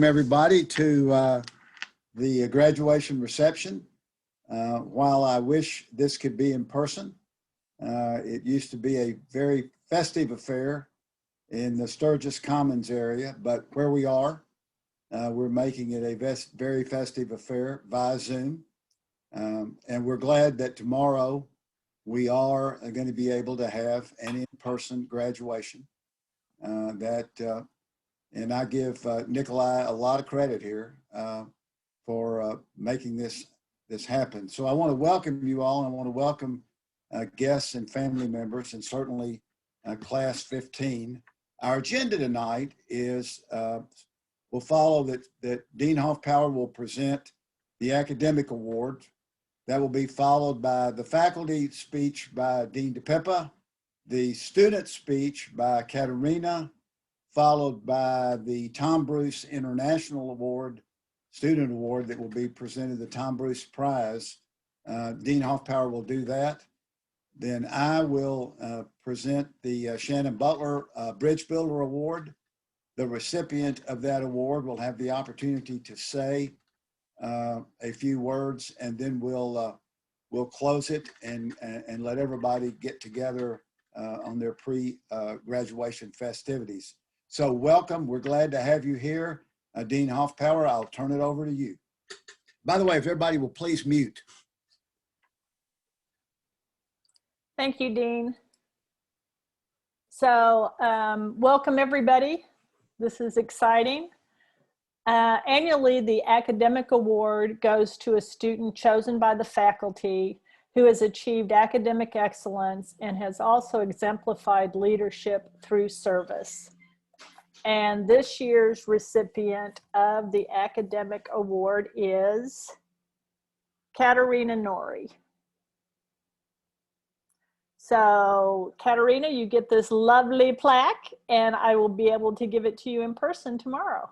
Everybody to the graduation reception. While I wish this could be in person, it used to be a very festive affair in the Sturgis Commons area, but where we are, we're making it a very festive affair via Zoom. And we're glad that tomorrow we are going to be able to have an in-person graduation. And I give Nikolai a lot of credit here for making this happen. So I want to welcome you all. And I want to welcome guests and family members, and certainly class 15. Our agenda tonight is we'll follow that Dean Hoffpower will present the academic award. That will be followed by the faculty speech by Dean DePippa, the student speech by Katerina, followed by the Tom Bruce International Award, Student Award that will be presented, the Tom Bruce Prize. Dean Hoffpower will do that. Then I will present the Shannon Butler Bridge Builder Award. The recipient of that award will have the opportunity to say a few words, and then we'll close it and let everybody get together on their pre-graduation festivities. So welcome, we're glad to have you here. Dean Hoffpower, I'll turn it over to you. By the way, if everybody will please mute. Thank you, Dean. So welcome everybody. This is exciting. Annually, the academic award goes to a student chosen by the faculty who has achieved academic excellence and has also exemplified leadership through service. And this year's recipient of the academic award is Katerina Nori. So Katerina, you get this lovely plaque, and I will be able to give it to you in person tomorrow.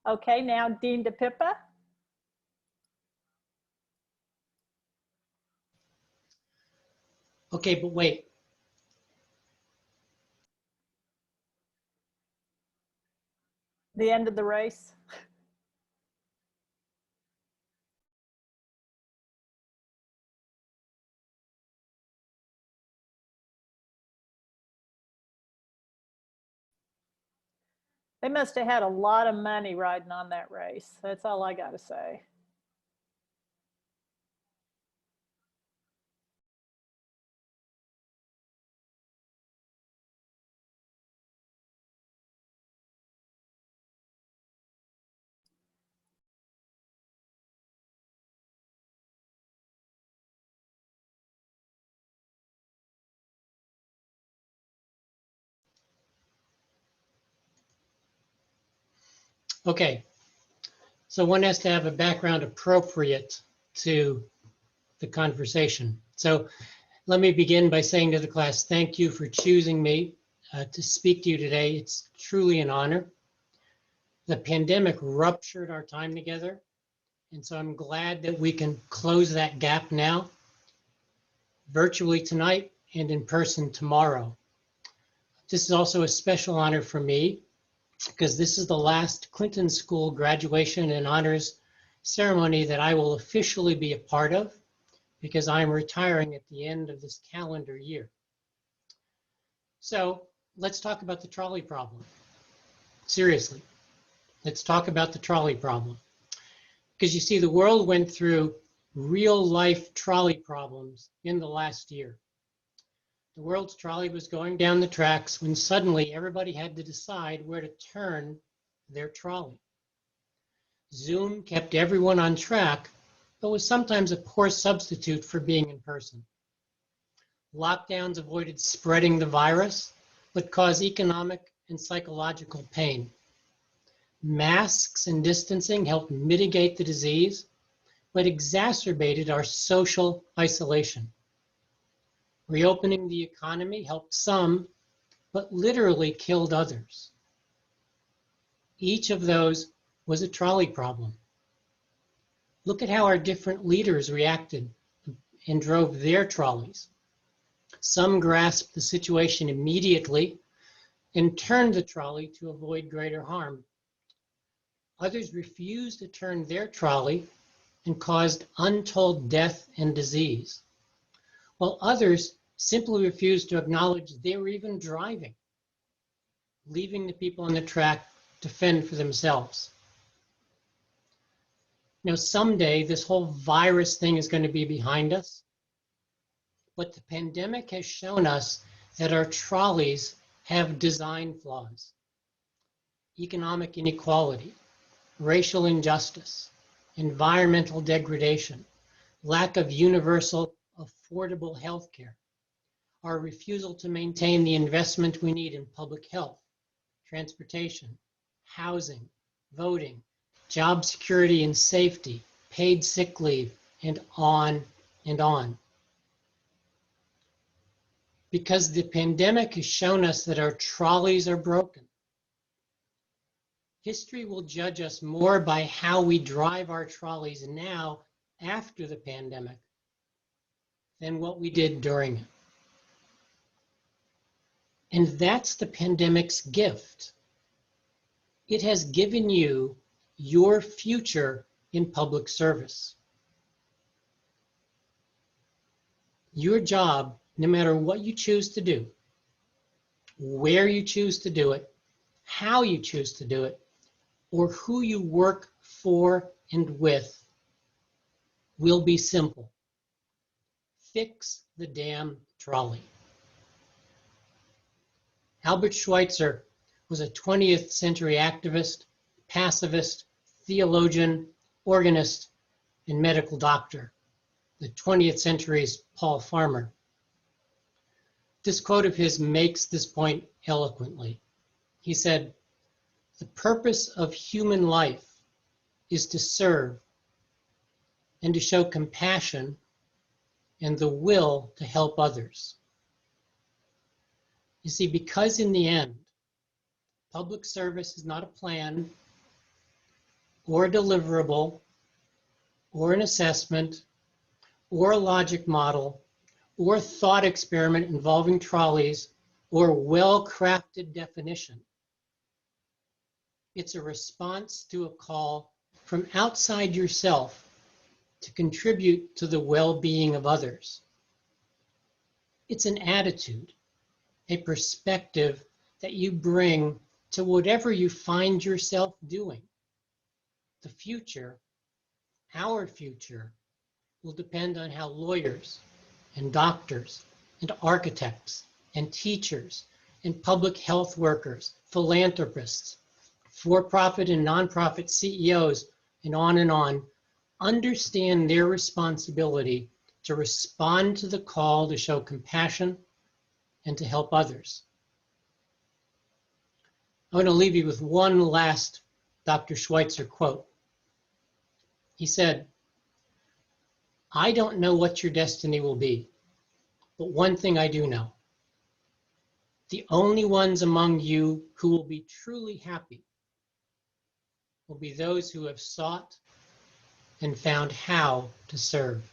Okay, now Dean DePippa. Okay, but wait. The end of the race. They must have had a lot of money riding on that race. That's all I got to say. Okay, so one has to have a background appropriate to the conversation. So let me begin by saying to the class, thank you for choosing me to speak to you today. It's truly an honor. The pandemic ruptured our time together, and so I'm glad that we can close that gap now, virtually tonight and in person tomorrow. This is also a special honor for me, because this is the last Clinton School graduation and honors ceremony that I will officially be a part of, because I'm retiring at the end of this calendar year. So let's talk about the trolley problem. Seriously, let's talk about the trolley problem. Because you see, the world went through real life trolley problems in the last year. The world's trolley was going down the tracks when suddenly everybody had to decide where to turn their trolley. Zoom kept everyone on track, but was sometimes a poor substitute for being in person. Lockdowns avoided spreading the virus, but caused economic and psychological pain. Masks and distancing helped mitigate the disease, but exacerbated our social isolation. Reopening the economy helped some, but literally killed others. Each of those was a trolley problem. Look at how our different leaders reacted and drove their trolleys. Some grasped the situation immediately and turned the trolley to avoid greater harm. Others refused to turn their trolley and caused untold death and disease, while others simply refused to acknowledge they were even driving, leaving the people on the track to fend for themselves. Now, someday this whole virus thing is going to be behind us, but the pandemic has shown us that our trolleys have design flaws, economic inequality, racial injustice, environmental degradation, lack of universal affordable health care, our refusal to maintain the investment we need in public health, transportation, housing, voting, job security and safety, paid sick leave, and on and on. Because the pandemic has shown us that our trolleys are broken. History will judge us more by how we drive our trolleys now after the pandemic than what we did during it. And that's the pandemic's gift. It has given you your future in public service. Your job, no matter what you choose to do, where you choose to do it, how you choose to do it, or who you work for and with, will be simple. Fix the damn trolley. Albert Schweitzer was a 20th century activist, pacifist, theologian, organist, and medical doctor. The 20th century's Paul Farmer. This quote of his makes this point eloquently. He said, "The purpose of human life is to serve and to show compassion and the will to help others." You see, because in the end, public service is not a plan or a deliverable or an assessment or a logic model or thought experiment involving trolleys or well-crafted definition. It's a response to a call from outside yourself to contribute to the well-being of others. It's an attitude, a perspective that you bring to whatever you find yourself doing. The future, our future, will depend on how lawyers and doctors and architects and teachers and public health workers, philanthropists, for-profit and nonprofit CEOs, and on, understand their responsibility to respond to the call to show compassion and to help others. I want to leave you with one last Dr. Schweitzer quote. He said, "I don't know what your destiny will be, but one thing I do know. The only ones among you who will be truly happy will be those who have sought and found how to serve."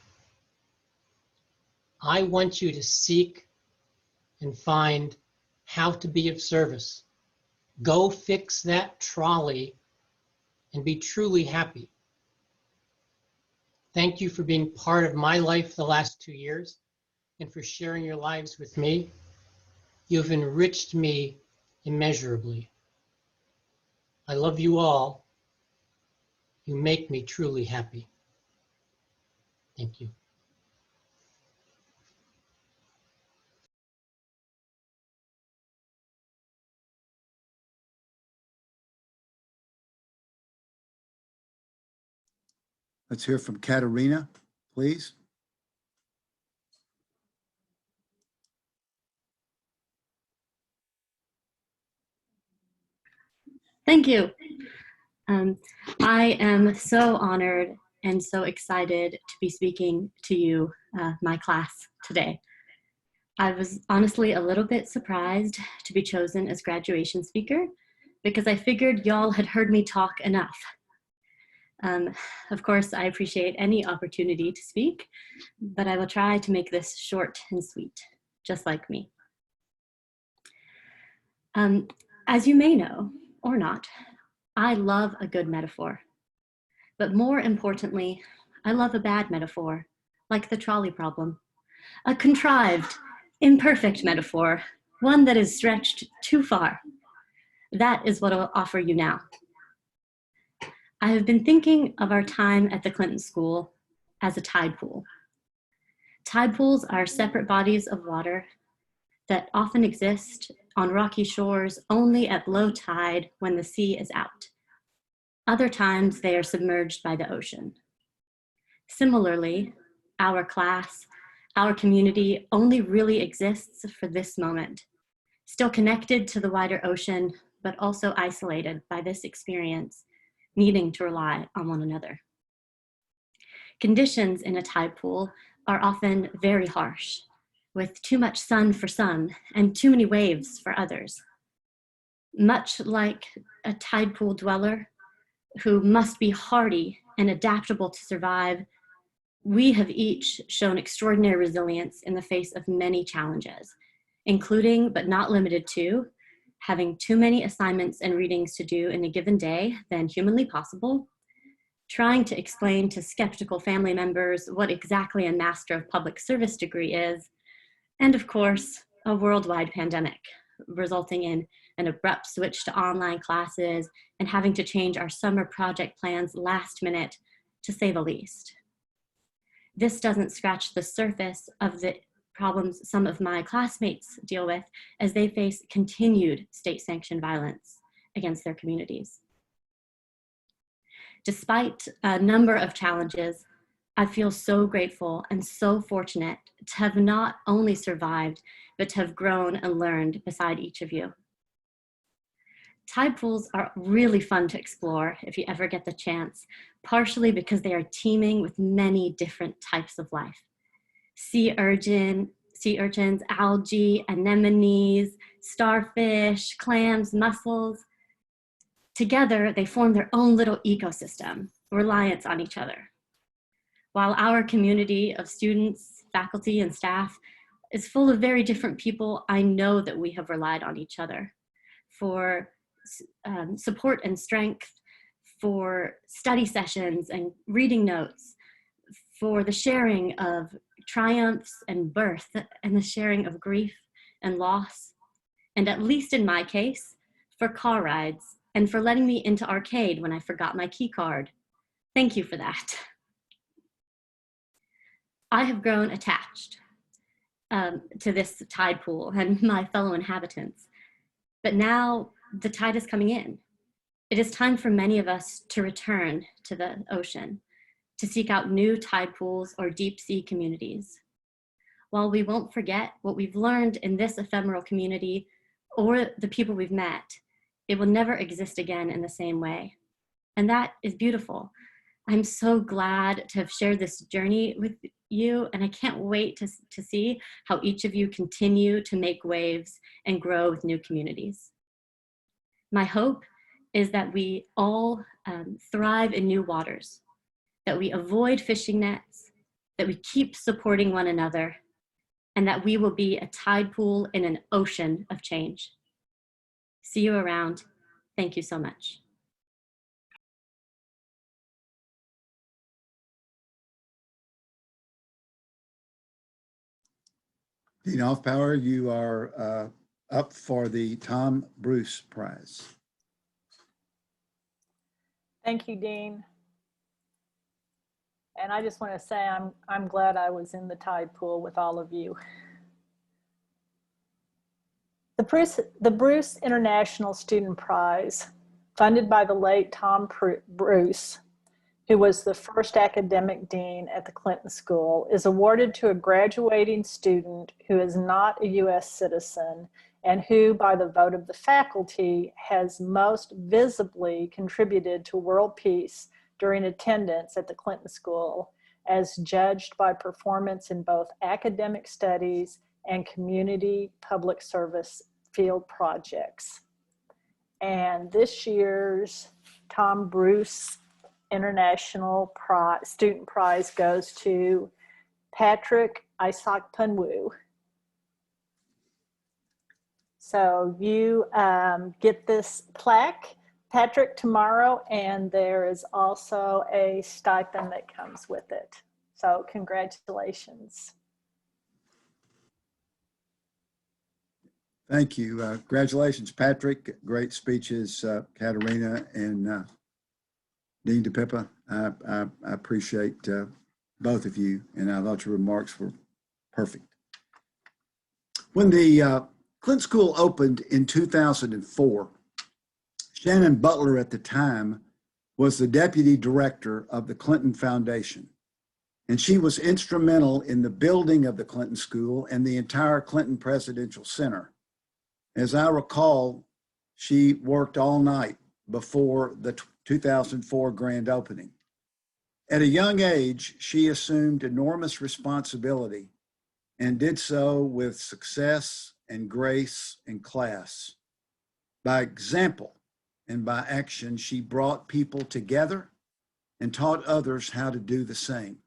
I want you to seek and find how to be of service. Go fix that trolley and be truly happy. Thank you for being part of my life the last 2 years and for sharing your lives with me. You've enriched me immeasurably. I love you all. You make me truly happy. Thank you. Let's hear from Katerina, please. Thank you. I am so honored and so excited to be speaking to you, my class, today. I was honestly a little bit surprised to be chosen as graduation speaker because I figured y'all had heard me talk enough. Of course, I appreciate any opportunity to speak, but I will try to make this short and sweet. just like me. As you may know, or not, I love a good metaphor. But more importantly, I love a bad metaphor, like the trolley problem. A contrived, imperfect metaphor, one that is stretched too far. That is what I'll offer you now. I have been thinking of our time at the Clinton School as a tide pool. Tide pools are separate bodies of water that often exist on rocky shores only at low tide when the sea is out. Other times they are submerged by the ocean. Similarly, our class, our community only really exists for this moment, still connected to the wider ocean, but also isolated by this experience, needing to rely on one another. Conditions in a tide pool are often very harsh, with too much sun for some and too many waves for others. Much like a tide pool dweller who must be hardy and adaptable to survive, we have each shown extraordinary resilience in the face of many challenges, including but not limited to having too many assignments and readings to do in a given day than humanly possible, trying to explain to skeptical family members what exactly a Master of Public Service degree is, and of course, a worldwide pandemic, resulting in an abrupt switch to online classes and having to change our summer project plans last minute, to say the least. This doesn't scratch the surface of the problems some of my classmates deal with as they face continued state-sanctioned violence against their communities. Despite a number of challenges, I feel so grateful and so fortunate to have not only survived, but to have grown and learned beside each of you. Tide pools are really fun to explore if you ever get the chance, partially because they are teeming with many different types of life. Sea urchins, algae, anemones, starfish, clams, mussels. Together, they form their own little ecosystem, reliant on each other. While our community of students, faculty, and staff is full of very different people, I know that we have relied on each other for support and strength, for study sessions and reading notes, for the sharing of triumphs and birth, and the sharing of grief and loss, and at least in my case, for car rides, and for letting me into arcade when I forgot my key card. Thank you for that. I have grown attached to this tide pool and my fellow inhabitants, but now the tide is coming in. It is time for many of us to return to the ocean, to seek out new tide pools or deep sea communities. While we won't forget what we've learned in this ephemeral community or the people we've met, it will never exist again in the same way. And that is beautiful. I'm so glad to have shared this journey with you, and I can't wait to see how each of you continue to make waves and grow with new communities. My hope is that we all thrive in new waters, that we avoid fishing nets, that we keep supporting one another, and that we will be a tide pool in an ocean of change. See you around. Thank you so much. Dean Offpower, you are up for the Tom Bruce Prize. Thank you, Dean. And I just want to say I'm glad I was in the tide pool with all of you. The Bruce International Student Prize, funded by the late Tom Bruce, who was the first academic dean at the Clinton School, is awarded to a graduating student who is not a US citizen and who, by the vote of the faculty, has most visibly contributed to world peace during attendance at the Clinton School, as judged by performance in both academic studies and community public service field projects. And this year's Tom Bruce International Student Prize goes to Patrick Isaac Punwu. So you get this plaque, Patrick, tomorrow, and there is also a stipend that comes with it. So congratulations. Thank you. Congratulations, Patrick. Great speeches, Katerina and Dean DePippa. I appreciate both of you, and I thought your remarks were perfect. When the Clinton School opened in 2004, Shannon Butler at the time was the deputy director of the Clinton Foundation, and she was instrumental in the building of the Clinton School and the entire Clinton Presidential Center. As I recall, she worked all night before the 2004 grand opening. At a young age, she assumed enormous responsibility and did so with success and grace and class. By example and by action, she brought people together and taught others how to do the same.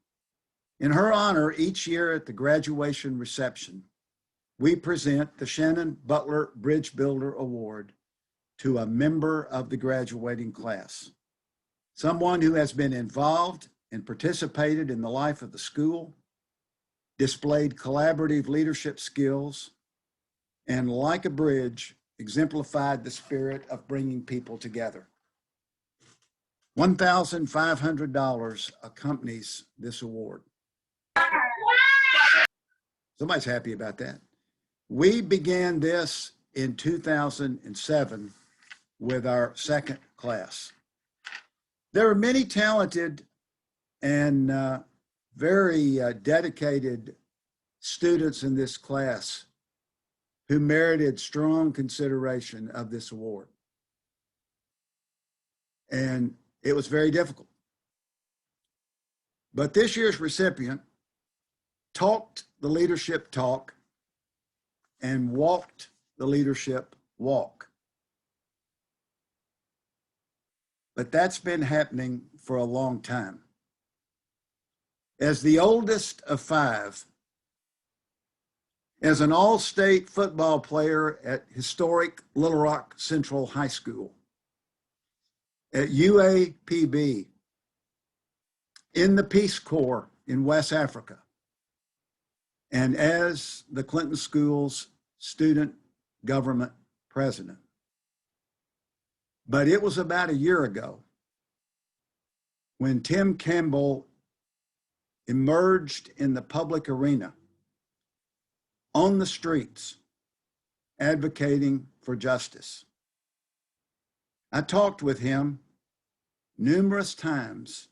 In her honor, each year at the graduation reception, we present the Shannon Butler Bridge Builder Award to a member of the graduating class, someone who has been involved and participated in the life of the school, displayed collaborative leadership skills, and like a bridge, exemplified the spirit of bringing people together. $1,500 accompanies this award. Somebody's happy about that. We began this in 2007 with our second class. There are many talented and very dedicated students in this class who merited strong consideration of this award. And it was very difficult. But this year's recipient talked the leadership talk and walked the leadership walk. But that's been happening for a long time. As the oldest of five, as an all-state football player at historic Little Rock Central High School, at UAPB, in the Peace Corps in West Africa, and as the Clinton School's student government president. But it was about a year ago when Tim Campbell emerged in the public arena on the streets advocating for justice. I talked with him numerous times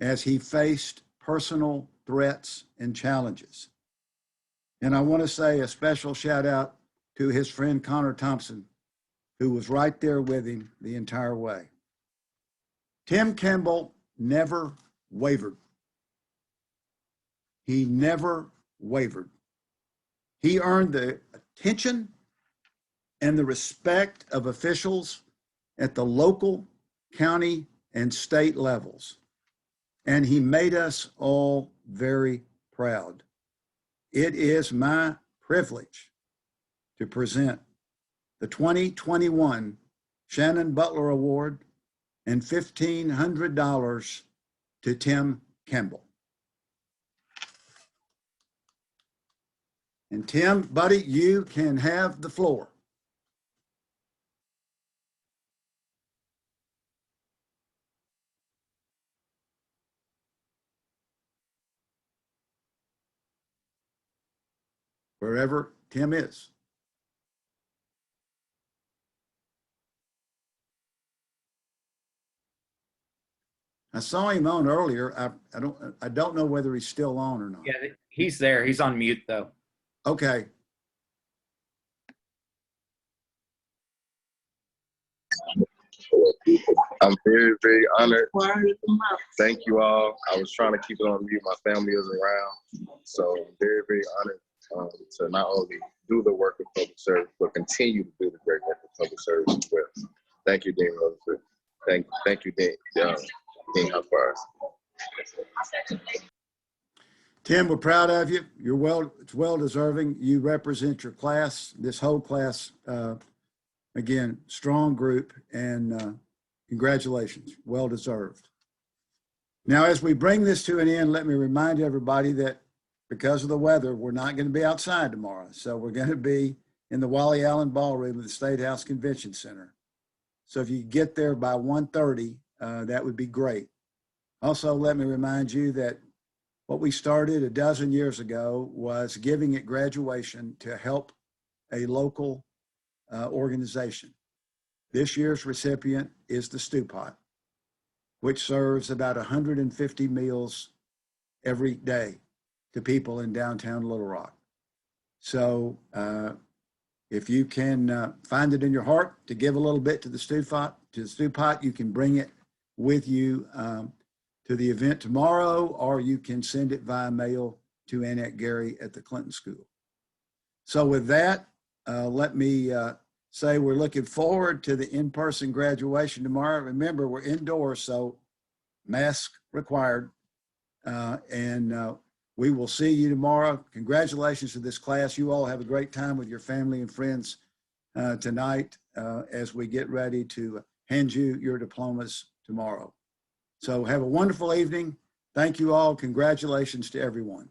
as he faced personal threats and challenges. And I want to say a special shout out to his friend Connor Thompson, who was right there with him the entire way. Tim Campbell never wavered. He never wavered. He earned the attention and the respect of officials at the local, county, and state levels. And he made us all very proud. It is my privilege to present the 2021 Shannon Butler Award and $1,500 to Tim Campbell. And Tim, buddy, you can have the floor. Wherever Tim is. I saw him on earlier. I don't know whether he's still on or not. Yeah, he's there. He's on mute though. Okay. I'm very, very honored. Thank you all. I was trying to keep it on mute. My family is around. So I'm very, very honored to not only do the work of public service, but continue to do the great work of public service as well. Thank you, Dean Rutherford. Thank you, Dean Huffars. Tim, we're proud of you. It's well deserving. You represent your class, this whole class. Again, strong group, and congratulations, well deserved. Now, as we bring this to an end, let me remind everybody that because of the weather, we're not going to be outside tomorrow. So we're going to be in the Wally Allen Ballroom of the State House Convention Center. So if you get there by 1:30, that would be great. Also, let me remind you that what we started a dozen years ago was giving at graduation to help a local organization. This year's recipient is the Stew Pot, which serves about 150 meals every day to people in downtown Little Rock. So if you can find it in your heart to give a little bit to the Stew Pot, you can bring it with you to the event tomorrow, or you can send it via mail to Annette Gary at the Clinton School. So with that, let me say we're looking forward to the in-person graduation tomorrow. Remember, we're indoors, so mask required. And we will see you tomorrow. Congratulations to this class. You all have a great time with your family and friends tonight as we get ready to hand you your diplomas tomorrow. So have a wonderful evening. Thank you all. Congratulations to everyone.